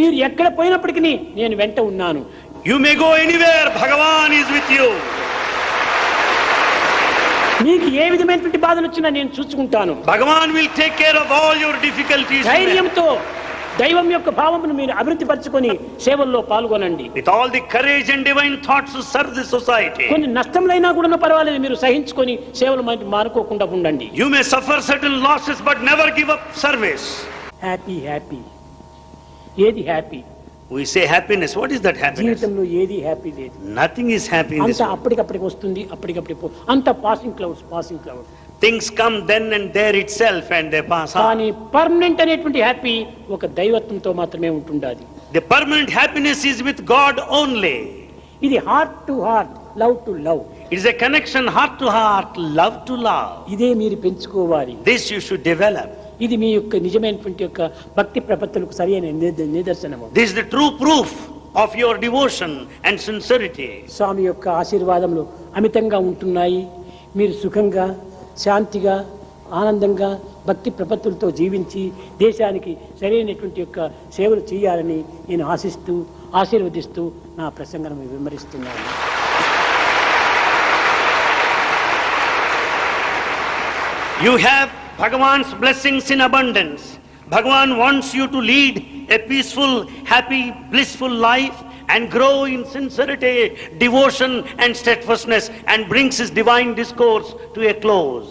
మీరు ఎక్కడ పోయినప్పటికీ నేను వెంట ఉన్నాను. You may go anywhere, Bhagavan is with you. మీకు ఏ విధమైనటువంటి బాధలు వచ్చినా నేను చూసుకుంటాను. Bhagavan will take care of all your difficulties. ధైర్యంతో దైవం యొక్క భావమును మీరు అభివృద్ధి పరచుకొని సేవల్లో పాల్గొనండి. With all the courage and divine thoughts to serve the society. కొన్ని నష్టములైనా కూడా పర్వాలేదు, మీరు సహించుకొని సేవలు మానుకోకుండా ఉండండి. You may suffer certain losses but never give up service. Happy happy. ఏది happy? We say happiness. What is that happiness? జీవితంలో ఏది happy లేదు. Nothing is happy in this అంత world. అప్పటికప్పటికి వస్తుంది, అప్పటికప్పుడు అంత passing clouds. Things come then and there itself and they pass on. కానీ permanent అనేటువంటి హ్యాపీ ఒక దైవత్వంతో మాత్రమే ఉంటుండాలి. The permanent happiness is with God only. ఇది heart to heart, love to love. It is a connection heart to heart, love to love. ఇదే మీరు పెంచుకోవాలి. This you should develop. ఇది మీ యొక్క నిజమైనటువంటి యొక్క భక్తి ప్రపత్తులకు సరైన నిదర్శనము. This is the true proof of your devotion and sincerity. స్వామి యొక్క ఆశీర్వాదములు అమితంగా ఉంటున్నాయి. మీరు సుఖంగా, శాంతిగా, ఆనందంగా భక్తి ప్రపత్తులతో జీవించి దేశానికి సరైనటువంటి యొక్క సేవలు చేయాలని నేను ఆశీర్వదిస్తూ నా ప్రసంగాన్ని వివరిస్తున్నాను. You have Bhagavan's blessings in abundance. Bhagavan wants you to lead a peaceful, happy, blissful life and grow in sincerity, devotion and steadfastness, and brings his divine discourse to a close.